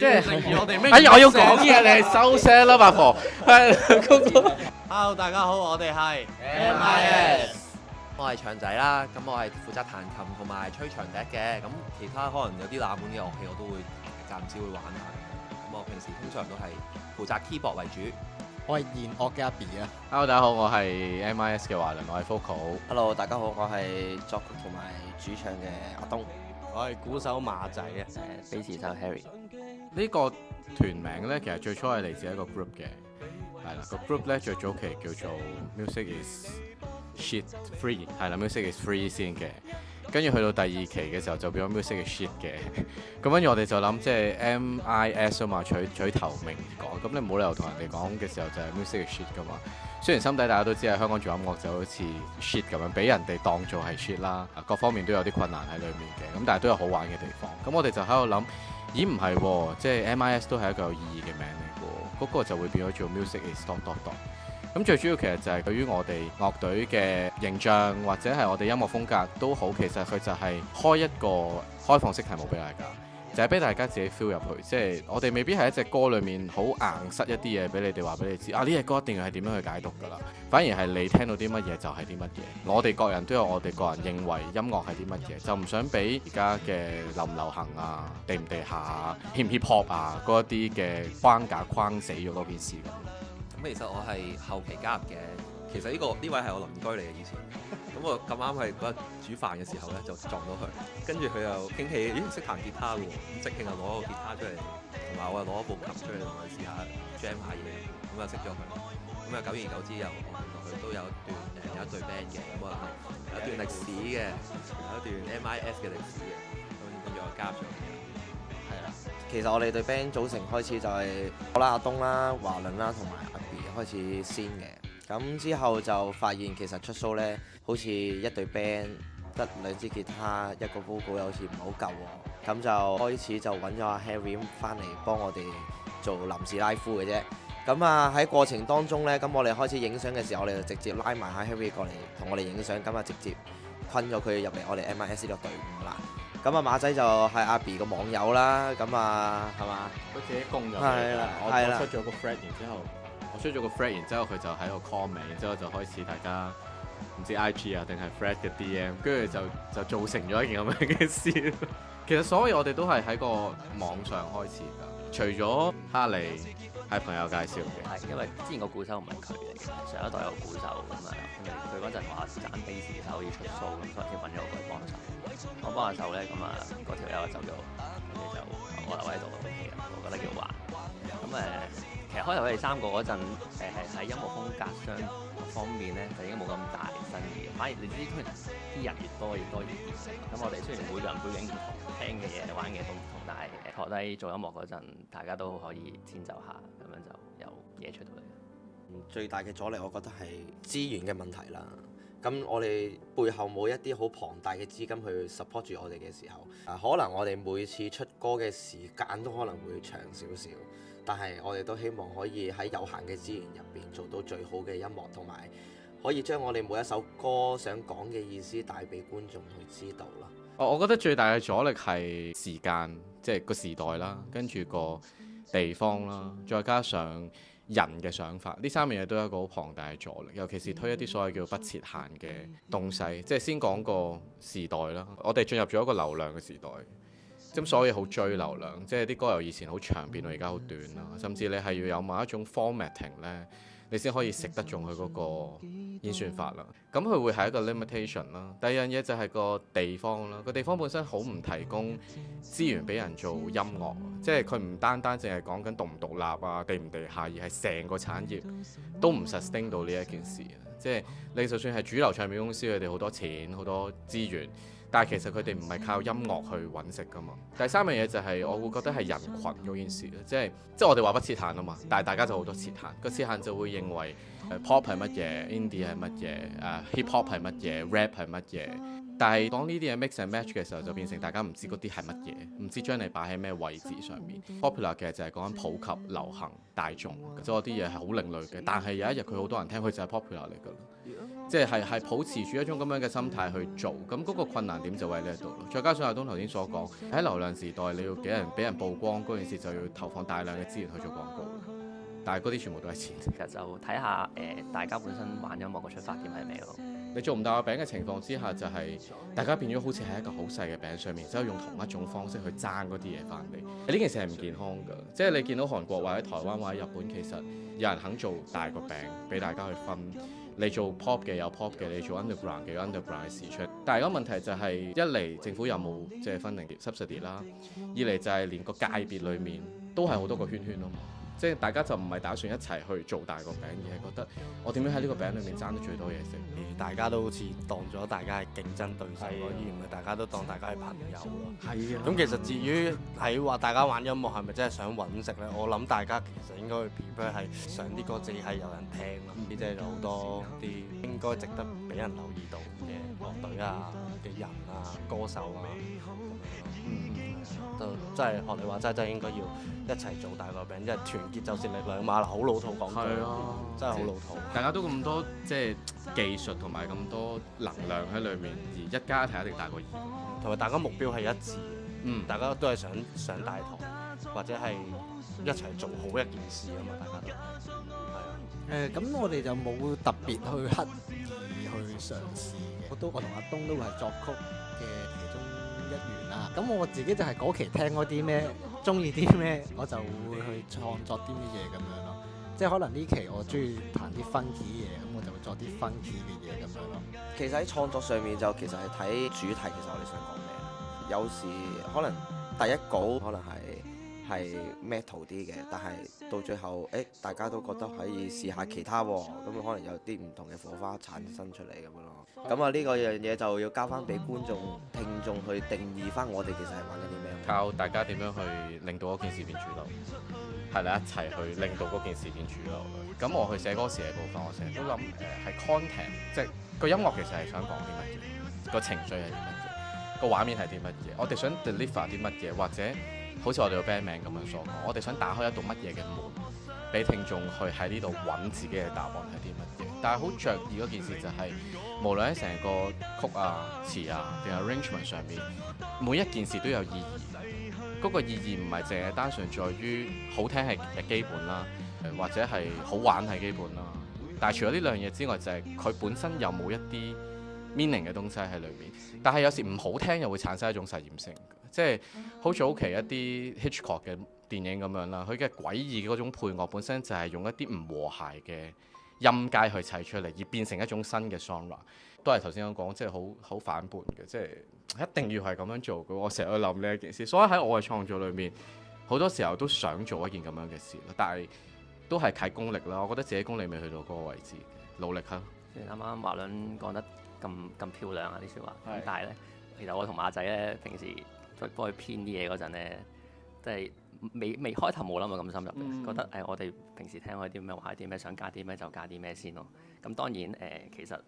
即係我哋咩？哎呀，我要講嘢，你係收聲啦，八婆。係嗰個。Hello，大家好，我哋係 MIS。我係長仔啦，咁我係負責彈琴同埋吹長笛嘅，咁其他可能有啲冷門嘅樂器我都會間唔時會玩下。咁我平時通常都係負責 keyboard 為主。我係弦樂嘅阿 B 啊。Hello，大家好，我係 MIS 嘅華倫，我係 Focal。Hello，大家好，我係作曲同埋主唱嘅阿東。我係鼓手馬仔啊。貝斯手 Harry。呢個團名咧，其實最初係嚟自一個 group 嘅，係啦，個 group 咧最早期叫做 Music is Shit Free， 係啦 ，Music is Free 先嘅，跟住去到第二期嘅時候就變咗 Music is Shit 嘅，咁跟住我哋就諗即係 MIS 啊嘛，取頭名講，咁你冇理由同人哋講嘅時候就係 Music is Shit 噶嘛。雖然心底大家都知喺香港做音樂就好似 shit 咁樣，俾人哋當做係 shit 啦，各方面都有啲困難喺裏面嘅，咁但係都有好玩嘅地方。咁我哋就喺度諗，咦唔係喎，即係 MIS 都係一個有意義嘅名嚟嘅，嗰個就會變咗做 Music is ... 咁最主要其實就係對於我哋樂隊嘅形象或者係我哋音樂風格都好，其實佢就係開一個開放式題目俾大家。就係俾大家自己 feel 入去，即係我哋未必係一隻歌裏面好硬塞一啲嘢俾你哋話俾你知啊！呢隻歌一定要係點樣去解讀㗎啦，反而係你聽到啲乜嘢就係啲乜嘢。我哋各人都有我哋個人認為音樂係啲乜嘢，就唔想俾而家嘅流唔流行啊、地唔地下啊、hip 唔 hip hop 啊嗰一啲嘅框架框死咗嗰件事咁。咁其實我係後期加入嘅，其實呢位係我鄰居嚟嘅以前。咁我咁啱係嗰日煮飯嘅時候咧，就撞到佢，跟住佢又傾起，咦識彈吉他嘅喎，咁即興就攞個吉他出嚟，同埋我又攞一部琴出嚟同佢試下 jam 下嘢，咁就識咗佢。咁啊久而久之又原來佢都有一隊 band 嘅，咁啊有一段歷史嘅，有一段 MIS 嘅歷史嘅，咁跟住我加入咗嘅。係啦，其實我哋隊 band 組成開始就係我啦、阿東啦、華倫啦同埋阿 B 開始先嘅。咁之後就發現其實出 show 咧，好似一隊 band 得兩支吉他一個 vocal 又好似唔係好夠喎，咁就開始就揾咗阿 Harry 翻嚟幫我哋做臨時拉夫嘅啫。咁啊喺過程當中咧，咁我哋開始影相嘅時候，我哋就直接拉埋阿 Harry 過嚟同我哋影相，咁啊直接昆咗佢入嚟我哋 MIS 呢個隊伍啦。咁啊馬仔就係阿 B 個網友啦，咁啊係嘛？佢自己供入嚟，係啦，我出咗個 friend，然之後佢就喺度 comment，然之後就開始大家唔知 IG 啊定係 Fred 嘅 DM，跟住就造成咗一件咁樣嘅事。其實所有我哋都係喺個網上開始㗎，除咗哈利係朋友介紹嘅，係因為之前個鼓手唔係佢嚟嘅，上一代有個鼓手咁啊，佢嗰陣話揀貝斯手要出 show，咁所以先揾咗我過嚟幫手。我幫下手咧，咁啊嗰條友就走咗，跟住就我留喺度 OK 啦，我覺得幾好玩。咁其實開頭佢哋三個嗰陣，喺音樂風格上方面咧，就已經冇咁大新意。反而你知啲人越多越熱情。咁我哋雖然每個人背景唔同，聽嘅嘢、玩嘅都唔同，但係坐低做音樂嗰陣，大家都可以遷就下，咁樣就有嘢出到嚟。最大嘅阻力，我覺得係資源嘅問題啦。咁我哋背後冇一啲好龐大嘅資金去 support 住我哋嘅時候，可能我哋每次出歌嘅時間都可能會長少少。但係我哋都希望可以喺有限嘅資源入邊做到最好嘅音樂，同埋可以將我哋每一首歌想講嘅意思帶俾觀眾去知道啦。我覺得最大嘅阻力係時間，即係個時代啦，跟住個地方啦，再加上人嘅想法，呢三樣嘢都係一個好龐大嘅阻力。尤其是推一啲所謂叫不設限嘅東西，即係先講個時代啦。我哋進入咗一個流量嘅時代。咁所以好追流量，即係啲歌由以前好長變到而家好短啦，甚至你係要有某一種 formatting 咧，你先可以食得中佢嗰個演算法啦。咁佢會係一個 limitation 啦。第二樣嘢就係個地方啦，個地方本身好唔提供資源俾人做音樂，即係佢唔單單淨係講緊獨唔獨立啊、地唔地下，而係成個產業都唔 sustain 到呢一件事。即係你就算係主流唱片公司，佢哋好多錢、好多資源。但係其實佢哋唔係靠音樂去揾食㗎嘛。第三樣嘢就係我會覺得係人群嗰件事，即係我哋話不設限啊嘛，但係大家就好多設限。個設限就會認為pop 係乜嘢，indie 係乜嘢，hip hop 係乜嘢，rap 係乜嘢。但係當呢啲嘢 mix and match 嘅時候，就變成大家唔知嗰啲係乜嘢，唔知將你擺喺咩位置上面。Popular 其實就係講緊普及、流行、大眾，即係嗰啲嘢係好另類嘅。但係有一日佢好多人聽，佢就係 popular 嚟㗎啦。即係保持住一種咁樣嘅心態去做，咁嗰個困難點就喺呢一度咯。再加上阿東頭先所講，喺流量時代，你要俾人曝光嗰件事，就要投放大量嘅資源去做廣告。但係嗰啲全部都係錢。其實就睇下大家本身玩音樂嘅出發點係咩咯。你做唔大個餅嘅情況之下，就係大家變咗好似喺一個好細嘅餅上面，之後用同一種方式去爭嗰啲嘢翻嚟。呢件事係唔健康㗎。即係你見到韓國或者台灣或者日本，其實有人肯做大個餅俾大家去分。你做 pop 嘅有 pop 嘅，你做 underground 嘅有 underground 嘅市場。但係個問題就係一嚟政府有冇即係分定 subsidy 啦，二嚟就係連個界別裡面都係好多個圈圈咯。即係大家就唔係打算一齊去做大個餅，而係覺得我點樣喺呢個餅裏面爭得最多嘢食。大家都好似當咗大家係競爭對手咯，而唔係大家都當大家係朋友咯。係啊。咁其實至於喺話大家玩音樂係咪真係想揾食咧？我諗大家其實應該去 prefer 係想啲歌自己係有人聽咯，即係有好多啲應該值得俾人留意到嘅樂隊啊、嘅人啊、歌手啊。就真係學你話齋，真係應該要一齊做大個餅，因為團結就是力量嘛，好老土講句，真係好老土。大家都咁多即係技術同埋咁多能量喺裏面，而一加一係一定大過二。同埋大家目標係一致嘅，大家都係想上大堂，或者係一齊做好一件事啊嘛，大家都係啊。咁我哋就冇特別去刻意去嘗試嘅。我同阿東都係作曲嘅其中一員啦。咁我自己就係嗰期聽嗰啲咩，中意啲咩，我就會去創作啲乜嘢咁樣咯。即係可能呢期我中意彈啲 funky 嘢，咁我就會作啲 funky 嘅嘢咁樣咯。其實喺創作上面就其實係睇主題，其實我哋想講咩。有時可能第一稿可能係 metal 啲嘅，但係到最後大家都覺得可以試下其他喎，咁可能有啲唔同嘅火花產生出嚟咁樣咯。咁啊呢個樣嘢就要交翻俾觀眾、聽眾去定義翻我哋其實係玩緊啲咩。靠大家點樣去令到嗰件事變主流，係啦，一齊去令到嗰件事變主流。咁我去寫歌詞嘅部分，我成日都諗係 content， 即係個音樂其實係想講啲乜嘢，個情緒係啲乜嘢，個畫面係啲乜嘢，我哋想 deliver 啲乜嘢，或者好似我哋個 band 名咁樣所講，我哋想打開一道乜嘢嘅門，俾聽眾去喺呢度揾自己嘅答案係啲乜嘢。但係好着意嗰件事就係，無論喺成個曲啊、詞啊定係 arrangement 上面，每一件事都有意義。嗰個意義唔係淨係單純在於好聽係基本啦，或者係好玩係基本啦。但係除咗呢兩樣嘢之外，就係佢本身有冇一啲 meaning 嘅東西喺裏面。但係有時唔好聽又會產生一種實驗性，即係好早期一啲 Hitchcock 嘅電影咁樣啦，佢嘅詭異嗰種配樂本身就係用一啲唔和諧嘅音階去砌出嚟，而變成一種新嘅 genre。都係頭先講，即係好反叛嘅，即係一定要係咁樣做嘅。我成日都諗呢一件事，所以喺我嘅創作裏面，好多時候都想做一件咁樣嘅事，但係都係睇功力啦。我覺得自己功力未去到嗰個位置，努力下。啱啱華倫講得咁漂亮啊啲説話，但係咧，其實我同馬仔咧平時再幫佢編啲嘢嗰陣咧，即係未開頭冇諗到咁深入嘅，覺得我哋平時聽開啲咩話，啲咩想加啲咩就加啲咩先咯。咁當然其實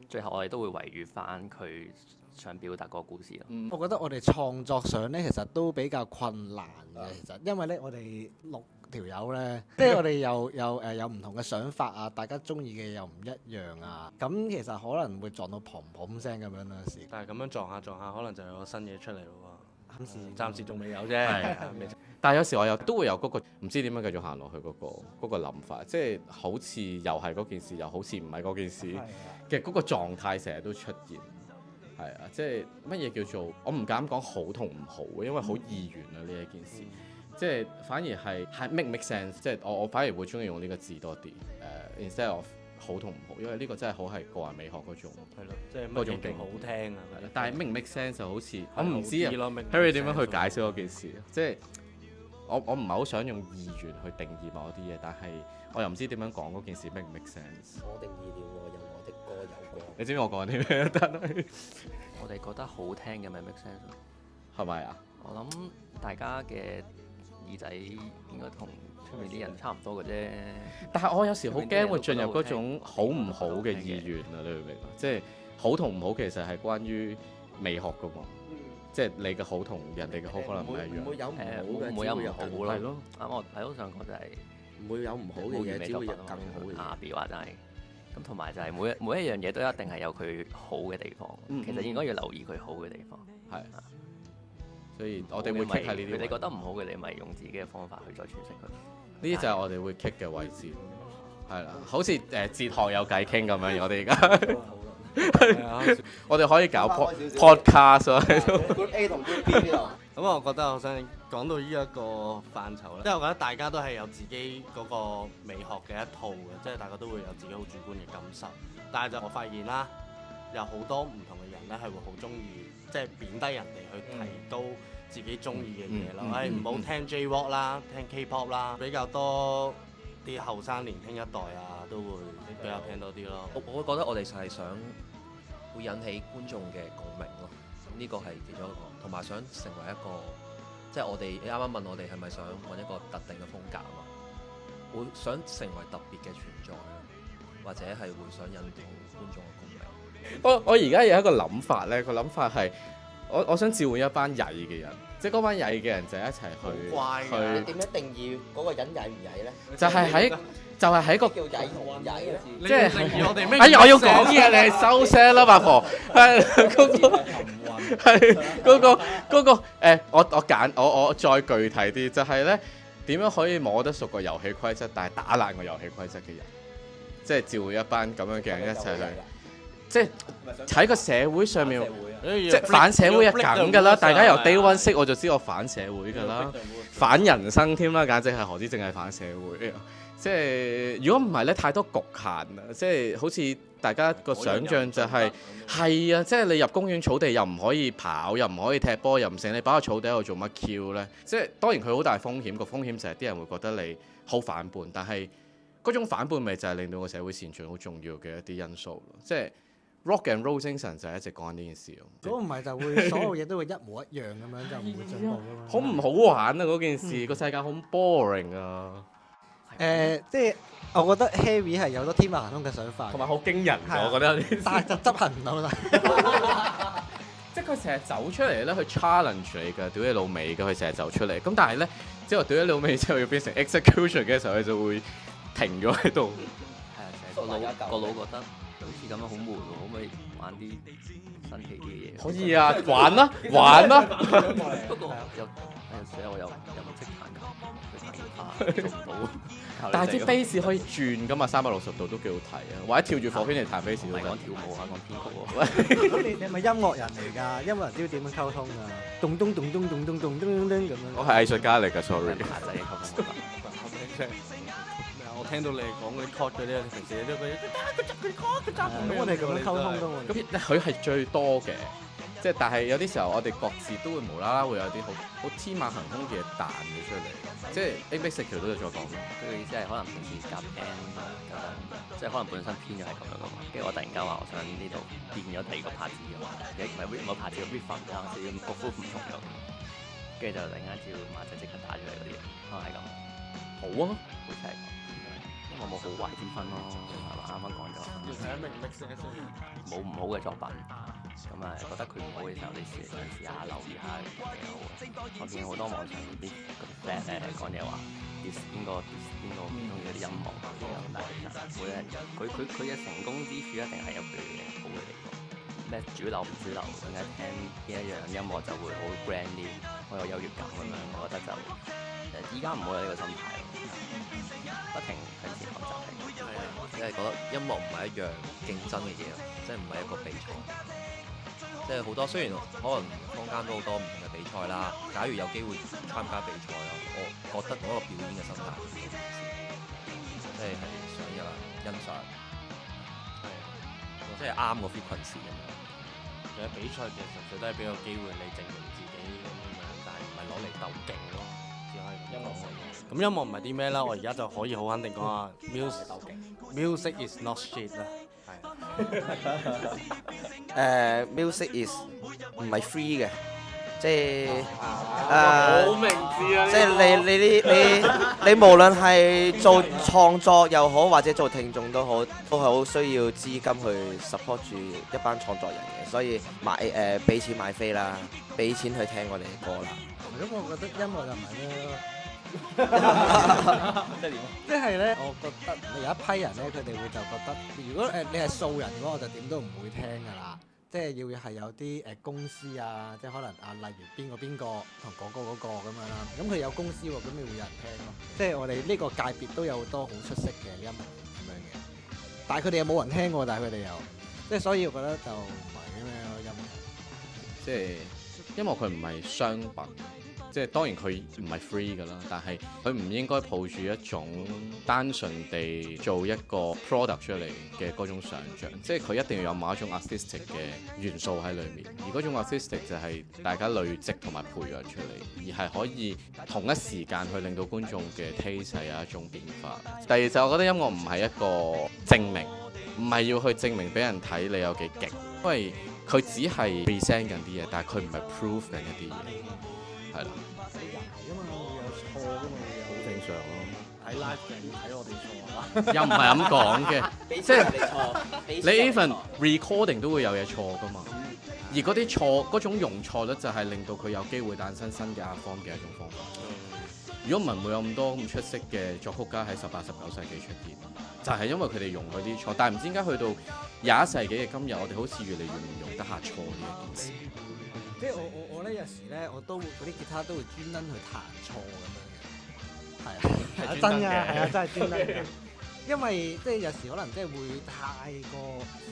最後我哋都會圍繞翻佢想表達嗰個故事咯。我覺得我哋創作上咧，其實都比較困難嘅。其實因為咧，我哋6條友咧，即係我哋有唔同嘅想法啊，大家中意嘅又唔一樣啊。咁其實可能會撞到砰砰聲咁樣咯，有時。但係咁樣撞下，可能就有個新嘢出嚟咯喎。暫時仲未有啫。但係有時我又都會有嗰個唔知點樣繼續行落去嗰個諗法，即係好似又係嗰件事，又好似唔係嗰件事嘅嗰個狀態成日都出現。係啊，即係乜嘢叫做我唔敢講好同唔好，因為好二元啊呢一件事。即係反而係 make sense， 即係我反而會中意用呢個字多啲。instead of 好同唔好，因為呢個真係好係個人美學嗰種。係咯，即係乜嘢勁好聽啊！但係 make sense 就好似我唔知啊 ，Harry 點樣去解釋嗰件事？即係我唔係好想用二元去定義某啲嘢，但係我又唔知點樣講嗰件事 make sense。我定義了我有我的歌有歌。你知唔知我講啲咩？但係我哋覺得好聽嘅咪 make sense 咯。係咪啊？我諗大家嘅耳仔應該同出面啲人差唔多嘅啫。但係我有時好驚會進入嗰種好唔好嘅意願啊！你明唔明啊？即係好同唔好其實係關於美學噶喎，即係你嘅好同人哋嘅好可能唔係一樣。唔會有唔好嘅，唔會有唔只會有好咯。更係咯，啱我係好想講就係唔會有唔好嘅嘢，只會有更好嘅嘢。下邊話就係咁，同埋就係每一樣嘢都一定係有佢好嘅地方。其實應該要留意佢好嘅地方。係，所以我哋會 kick 喺呢啲位。你覺得唔好嘅，你咪用自己嘅方法去再詮釋佢。呢啲就係我哋會 kick 嘅位置，係啦，好似哲學有偈傾咁樣，我哋而家我哋可以搞 podcast 啊喺度。 Group A 同 Group B 呢度。咁我覺得我想講到呢一個範疇咧，即係我覺得大家都係有自己嗰個美學嘅一套嘅，即係大家都會有自己好主觀嘅感受。但係就我發現啦，有好多唔同嘅人咧係會好中意，即係貶低人哋去提高自己中意嘅嘢咯。唔好聽 J-Rock 啦，聽 K-pop 啦，比較多啲後生年輕一代啊，都會比較聽多啲咯。我覺得我哋就係想會引起觀眾嘅共鳴咯，呢個係其中一個，同埋想成為一個，即係我哋你啱啱問我哋係咪想揾一個特定嘅風格啊嘛，會想成為特別嘅存在，或者係會想引到觀眾嘅共鳴。我而家有一個諗法咧，個諗法係我想召喚一班曳嘅人，即係嗰班曳嘅人就一齊去乖你去，點樣定義嗰個人曳唔曳咧？就係喺個叫曳同唔曳咧？即係定義我哋咩？哎呀，我要講嘢，你係收聲啦，八婆。係嗰個我再具體啲，就係咧點樣可以摸得熟個遊戲規則，但係打爛個遊戲規則嘅人，即係召喚一班咁樣嘅人一齊去，即係喺個社會上面，即係反社會係梗㗎啦。大家由 day one 識我就知我反社會㗎啦，反人生添啦，簡直係何止淨係反社會。即係如果唔係咧，太多局限啦。即係好似大家個想像就係啊，即係你入公園草地又唔可以跑，又唔可以踢波，又唔成，你擺個草地喺度做乜 Q 咧？即係當然佢好大風險，個風險就係啲人會覺得你好反叛，但係嗰種反叛咪就係令到個社會前進好重要嘅一啲因素咯。即係 rock and roll 精神就係一直講緊呢件事咯。如果唔係就會所有嘢都會一模一樣咁樣，就唔會進步㗎嘛。好唔好玩啊！嗰件事個世界好 boring 啊，即係我覺得 Harry 係有好多天馬行空嘅想法，同埋好驚人係啊我覺得有啲。但係就執行唔到啦。即係佢成日走出嚟咧，去 challenge 你㗎，屌你老味㗎，佢成日走出嚟。咁但係咧，之後屌你老味之後要變成 execution 嘅時候，佢就會停咗喺度。係啊，成日個腦覺得好似咁樣好悶喎，可唔可以玩啲新奇啲嘅嘢？可以啊，玩啦，玩啦。不過有時我又唔識彈琴，做唔到。但係啲 bass 可以轉㗎嘛，360度都幾好睇啊！或者跳住火圈嚟彈 bass 都得。唔係講跳舞啊，講編曲喎。咁你係咪音樂人嚟㗎？音樂人知道點樣溝通㗎？咚咚咚咚咚咚咚咚咚咁樣。我係藝術家嚟㗎，sorry。下仔溝通得。我聽到你講嗰啲 chord 嗰啲，平時你都嗰啲，咁我哋咁樣溝通㗎嘛。咁佢係最多嘅，即係但係有啲時候我哋各自都會無啦啦會有啲好天馬行空嘅嘢彈咗出嚟，即係 A-Mix 都有再講。佢嘅意思係可能平時夾 band 即係可能本身編咗係咁樣噶嘛，跟住我突然間話我想呢度變咗第二個拍子㗎嘛，唔係拍子嘅 rhythm 啊，或者個 groove 唔同咗，跟住就突然間叫馬仔即刻打出嚟嗰啲，可能係咁。好啊，好似係咁，因為我冇好壞之分咯，係嘛？啱啱講咗。要睇明唔明先。冇唔好嘅作品，咁啊覺得佢唔好嘅時候，你試下留意下幾好嘅。我見好多網上啲 friend 咧講嘢話邊個唔中意嗰啲音樂咁，但係其實每個人佢嘅成功之處一定係有佢嘅好嘅地方。咩主流唔主流，點解聽邊一樣音樂就會好 brand 啲，好有優越感咁樣？我覺得就依家唔好有呢個心態咯，不停向前學習係。即係覺得音樂唔係一樣競爭嘅嘢，即係唔係一個比賽。即係好多雖然可能坊間都好多唔同嘅比賽啦，假如有機會參加比賽啊，我覺得嗰個表演嘅心態，即係想有人欣賞，即係啱個 frequency 咁樣。其實比賽其實純粹都係俾個機會你證明自己咁樣，但係唔係攞嚟鬥勁咯，只可以咁講。咁音樂唔係啲咩啦？我而家就可以好肯定講啊，music is not shit 啦。music is 唔係 free 嘅，即係好明智啊！即係你無論係做創作又好，或者做聽眾都好，都係好需要資金去 support 住一班創作人嘅，所以俾錢買飛啦，俾錢去聽我哋嘅歌啦。咁我覺得音樂就唔係咯。即係點？即係咧，我覺得有一批人咧，佢哋會就覺得，如果你係素人嘅話，我就點都唔會聽㗎啦。即係要係有啲公司啊，即係可能例如邊個同嗰個咁樣啦。咁佢有公司喎，咁咪會有人聽咯。即係我哋呢個界別都有好多好出色嘅音樂咁樣嘅，但係佢哋又冇人聽喎，但係佢哋又即係所以我覺得就唔係咁樣咯，音樂。即係音樂佢唔係商品。即係當然佢唔係 free 㗎啦，但係佢唔應該抱住一種單純地做一個 product 出嚟嘅嗰種想像，即係佢一定要有某一種 artistic 嘅元素喺裡面，而嗰種 artistic 就係大家累積同埋培養出嚟，而係可以同一時間去令到觀眾嘅 taste 有一種變化。第二就我覺得音樂唔係一個證明，唔係要去證明俾人睇你有幾勁，因為佢只係 present 緊啲嘢，但係佢唔係 prove 緊一啲嘢。係啦，因為會有錯㗎嘛，會有正常咯。睇 live 嘅要睇我哋錯啊。又唔係咁講嘅，即係你 even recording 都會有嘢錯㗎嘛。而嗰啲錯嗰種容錯率就係令到佢有機會誕生新嘅 art form 嘅一種方法。如果唔係會有咁多咁出色嘅作曲家喺18、19世紀出現，就係因為佢哋容許啲錯。但係唔知點解去到21世紀嘅今日，我哋好似越嚟越唔容得下錯呢一件事。即係我咧有時咧，我都會嗰啲吉他都會專登去彈錯咁樣嘅，係啊，真㗎，係啊，真係專登嘅。因為即係有時可能即係會太過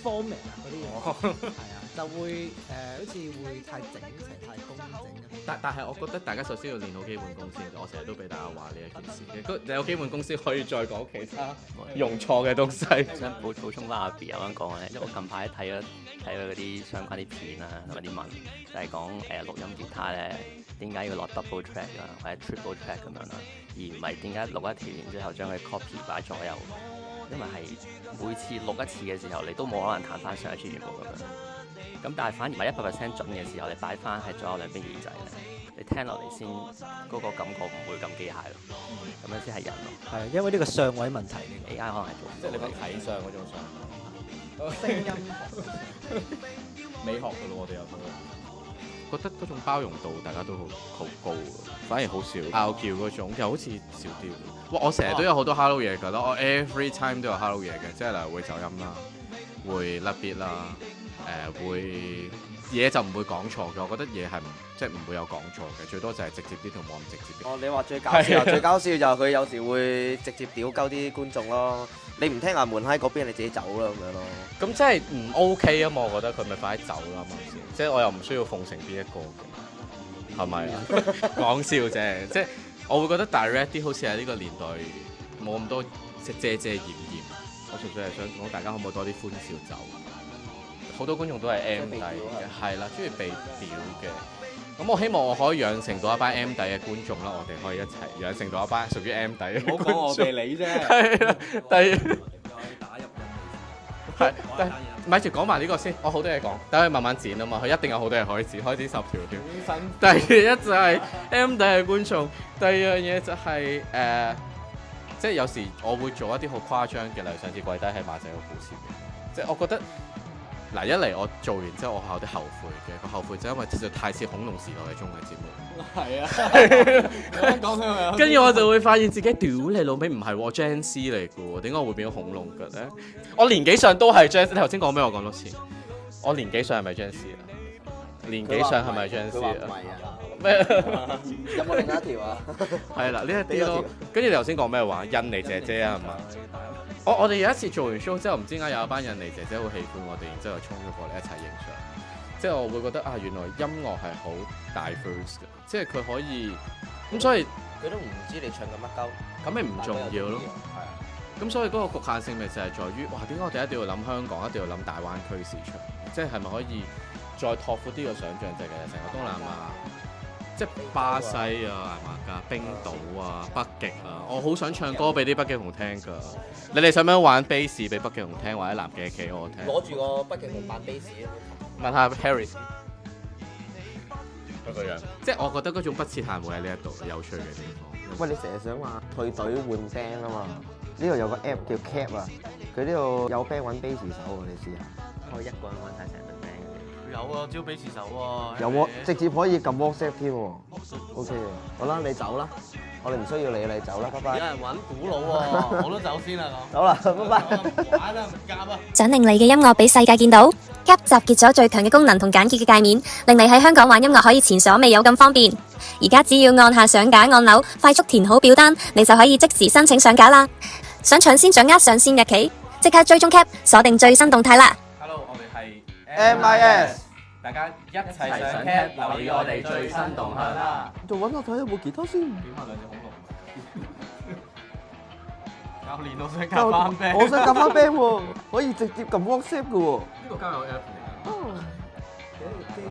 forming 啊嗰啲嘢，係啊，就會好似會太整齊、太工整。但係我覺得大家首先要練好基本功先。我成日都俾大家話呢一件事嘅，你有基本功先可以再講其他用錯嘅東西。想補充翻阿 B 有講咧，因為我近排睇咗嗰啲相關啲片啊，同埋啲文，就係講錄音吉他咧點解要落 double track 啊，或者 triple track 咁樣啦，而唔係點解錄一條然之後將佢 copy 擺左右，因為係每次錄一次嘅時候，你都冇可能彈翻上一次原本咁樣。咁但係反而唔係100%準嘅時候，你擺翻喺左右兩邊耳仔咧，你聽落嚟先嗰個感覺唔會咁機械咯，咁樣先係人咯。係因為呢個相位問題AI 可能係做，即係你講睇相嗰種相，聲音美學㗎咯，我哋有討論。覺得嗰種包容度大家都好高，反而好少拗撬嗰種，又好似少啲。哇！我成日都有好多 hello 嘢㗎啦，我 every time 都有 hello 嘢嘅，即係例如會走音啦，會甩 beat 啦。會嘢就唔會講錯嘅，我覺得嘢係即係唔會有講錯嘅，最多就係直接啲同冇咁直接啲。哦，你話最搞笑，最搞笑就係佢有時會直接屌鳩啲觀眾咯。你唔聽阿門喺嗰邊，你自己走啦咁樣咯。咁即係唔 OK 啊嘛，我覺得佢咪快啲走啦，係咪先？即係我又唔需要奉承邊一個嘅，係咪啊？講笑啫，即係我會覺得 direct 啲，好似喺呢個年代冇咁多即係遮遮掩掩。我純粹係想講大家可唔可以多啲歡笑走。好多觀眾都係 M 底嘅，係啦，中意被屌嘅。咁我希望我可以養成到一班 M 底嘅觀眾啦，我哋可以一齊養成到一班屬於 M 底嘅觀眾。唔好講我哋你啫。係啦，打入係，但係咪住講埋呢個先，我好多嘢講，等佢慢慢剪啊嘛，佢一定有好多嘢可以剪，開始10條添。第一就係 M 底嘅觀眾，第二樣嘢就係即係有時我會做一啲好誇張嘅，例如上次跪低喺馬仔個故事嘅，即係我覺得。嗱，一嚟我做完之後，我係有啲後悔嘅。個後悔就因為實在太似恐龍時代嘅綜藝節目。係啊，講佢跟住我就會發現自己屌你老味唔係喎 Gen Z 嚟嘅喎，點解我會變咗恐龍嘅咧？我年紀上都係 Gen Z。你頭先講咩？我講多次。我年紀上係咪 Gen Z 啊？年紀上係咪 Gen Z 啊？咩？有冇另一條啊？係啦，呢一啲咯。跟住你頭先講咩話？印尼姐姐啊，係嘛？我哋有一次做完 show 之後，唔知點解有一班印尼姐姐好喜歡我哋，然之後衝咗過嚟一齊影相。即係我會覺得啊，原來音樂係好 diverse 嘅，即係佢可以咁，所以佢都唔知你唱緊乜鳩，咁咪唔重要咯。係啊，咁所以嗰個局限性咪就係在於，哇！點解我哋一定要諗香港，一定要諗大灣區市場？即係係咪可以再拓闊啲個想像，就係其實成個東南亞。即係巴西啊、牙買加、冰島啊、北極啊，我好想唱歌俾啲北極熊聽㗎。你哋想唔想玩 bass 俾北極熊聽，或者南極企鵝聽？攞住個北極熊扮 bass 問下 Harry。佢個樣，即係我覺得嗰種不設限會喺呢一度有趣嘅地方。喂，你成日想話退隊換 band 啊嘛？呢度有個 app 叫 Cap 啊，佢呢度有 band 揾 bass 手喎，你試下。可以一個人揾晒成隊 band 嘅。有啊，招俾詞手喎。有喎，直接可以撳 WhatsApp 添喎。OK 嘅，好啦，你走啦，我哋唔需要你走啦，拜拜。有人揾古佬喎，我都走先啦咁。好啦，拜拜。玩啦，唔夾啊！想令你嘅音樂俾世界見到，Gap 集結咗最強嘅功能同簡潔嘅界面，令你喺香港玩音樂可以前所未有咁方便。而家只要按下上架按鈕，快速填好表單，你就可以即時申請上架啦。想搶先掌握上線日期，即刻追蹤 Gap，鎖定最新動態啦！ Hello，我哋係 MIS，大家一齊上 Cap，留意我哋最新動向啦。仲揾我睇有冇吉他先。點下兩隻恐龍？教練，我想夾翻 band。我想夾翻 band 喎，可以直接撳 WhatsApp 嘅喎。呢個交友 app 嚟㗎。